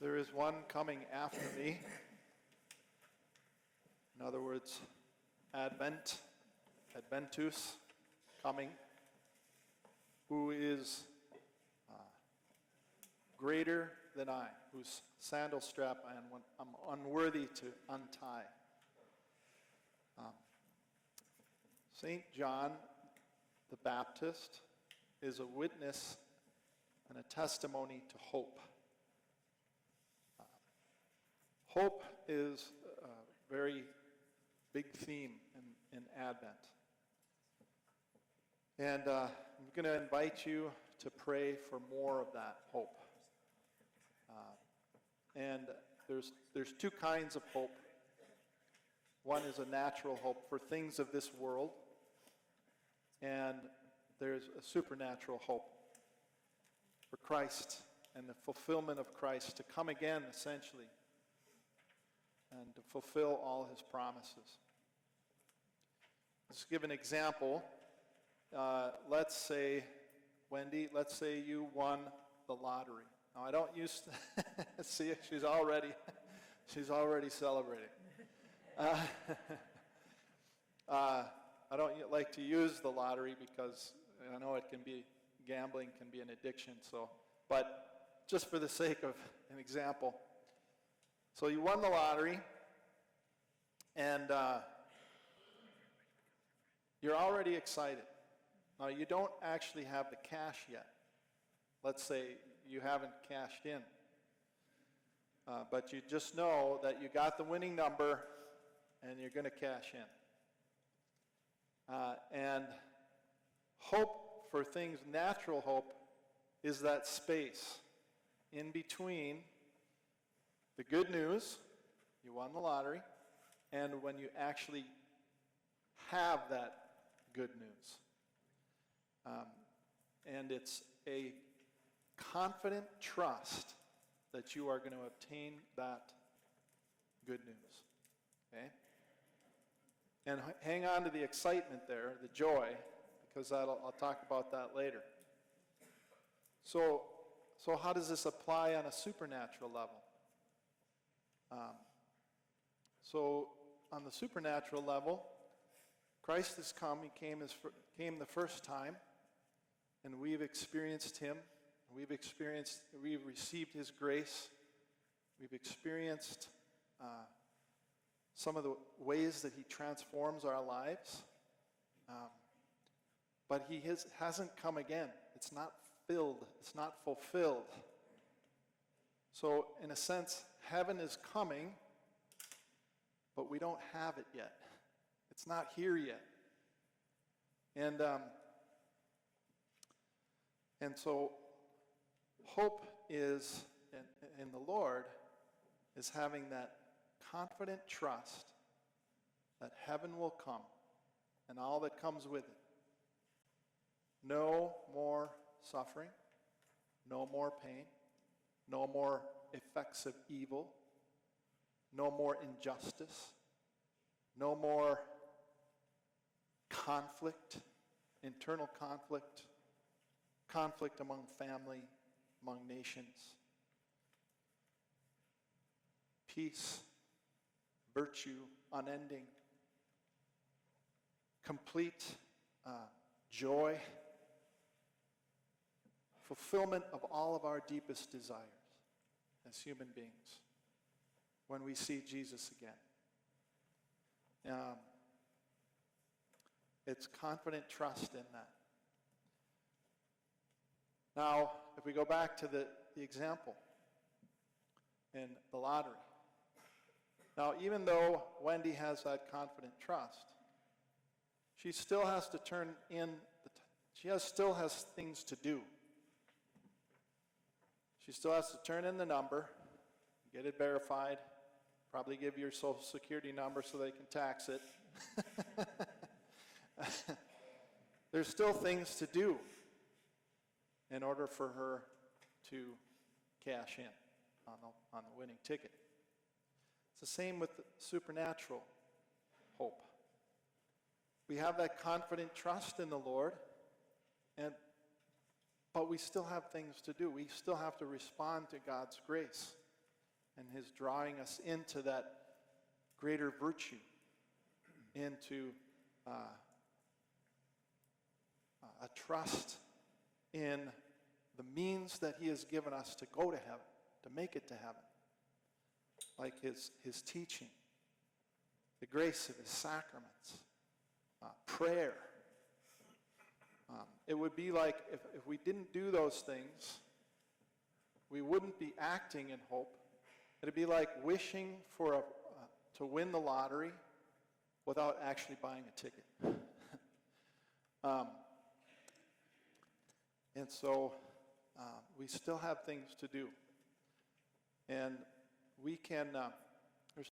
There is one coming after me. In other words, Adventus, coming, who is greater than I, whose sandal strap I am unworthy to untie. St. John the Baptist is a witness and a testimony to hope. Hope is a very big theme in Advent. And I'm going to invite you to pray for more of that hope. And there's two kinds of hope. One is a natural hope for things of this world, and there's a supernatural hope for Christ and the fulfillment of Christ to come again, essentially, and to fulfill all his promises. Let's give an example. Let's say, Wendy, let's say you won the lottery. Now, I don't use to see, she's already celebrating. I don't like to use the lottery because I know it can be, gambling can be an addiction. But just for the sake of an example, so you won the lottery, and you're already excited. Now, you don't actually have the cash yet. Let's say you haven't cashed in. But you just know that you got the winning number and you're going to cash in. And hope for things, natural hope, is that space in between the good news, you won the lottery, and when you actually have that good news. And it's a confident trust that you are going to obtain that good news. Okay? And hang on to the excitement there, the joy, because I'll talk about that later. So how does this apply on a supernatural level? So on the supernatural level, Christ has come. He came the first time, and we've experienced him. We've received his grace. We've experienced some of the ways that he transforms our lives. But he hasn't come again. It's not filled. It's not fulfilled. So in a sense, heaven is coming, but we don't have it yet. It's not here yet. And so hope is, in the Lord, is having that confident trust that heaven will come and all that comes with it. No more suffering, no more pain, no more effects of evil, no more injustice, no more conflict, internal conflict, conflict among family, among nations. Peace, virtue, unending, complete joy, fulfillment of all of our deepest desires as human beings when we see Jesus again. It's confident trust in that. Now, if we go back to the example in the lottery. Now, even though Wendy has that confident trust, she still has to turn in, still has things to do. She still has to turn in the number, get it verified, probably give your social security number so they can tax it. There's still things to do in order for her to cash in on the winning ticket. It's the same with the supernatural hope. We have that confident trust in the Lord, but we still have things to do. We still have to respond to God's grace. and His drawing us into that greater virtue, into a trust in the means that He has given us to go to heaven, to make it to heaven, like His teaching, the grace of His sacraments, prayer. It would be like if we didn't do those things, we wouldn't be acting in hope. It'd be like wishing to win the lottery without actually buying a ticket. And so we still have things to do. And we can, there's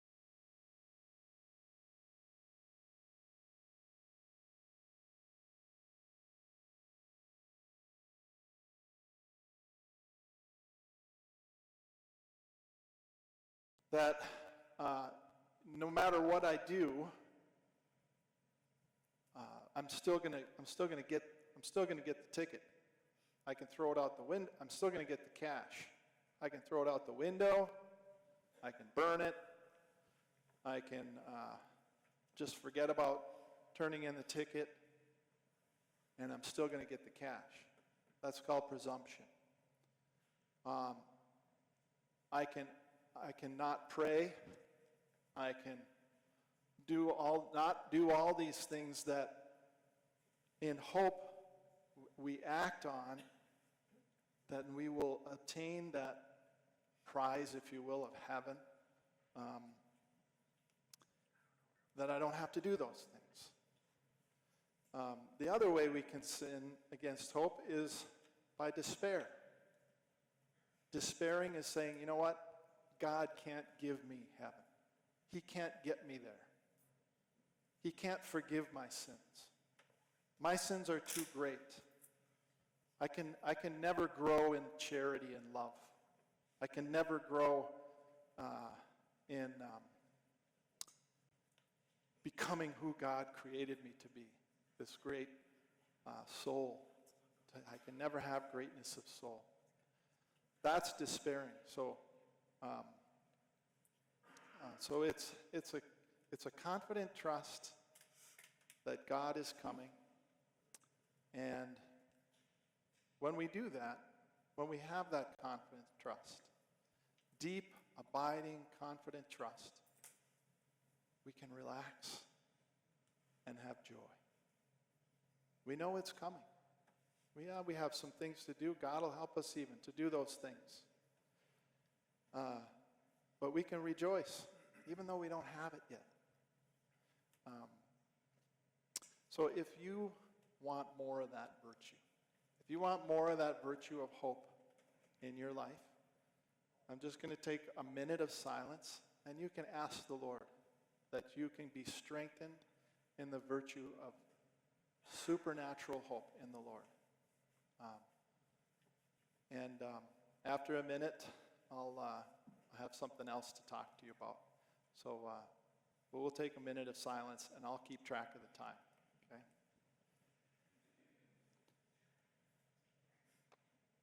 that no matter what I do, I'm still gonna get the ticket. I can throw it out the window. I'm still gonna get the cash. I can throw it out the window. I can burn it. I can just forget about turning in the ticket, and I'm still gonna get the cash. That's called presumption. I can not pray. I can not do all these things that in hope we act on, that we will attain that prize, if you will, of heaven, that I don't have to do those things. The other way we can sin against hope is by despair. Despairing is saying, you know what? God can't give me heaven. He can't get me there. He can't forgive my sins. My sins are too great. I can never grow in charity and love. I can never grow in becoming who God created me to be, this great soul. I can never have greatness of soul. That's despairing. So it's a confident trust that God is coming. And when we do that, when we have that confident trust, deep, abiding, confident trust, we can relax and have joy. We know it's coming. We have some things to do. God will help us even to do those things. But we can rejoice, even though we don't have it yet. So if you want more of that virtue, if you want more of that virtue of hope in your life, I'm just going to take a minute of silence, and you can ask the Lord that you can be strengthened in the virtue of supernatural hope in the Lord. After a minute, I'll have something else to talk to you about. So we'll take a minute of silence, and I'll keep track of the time.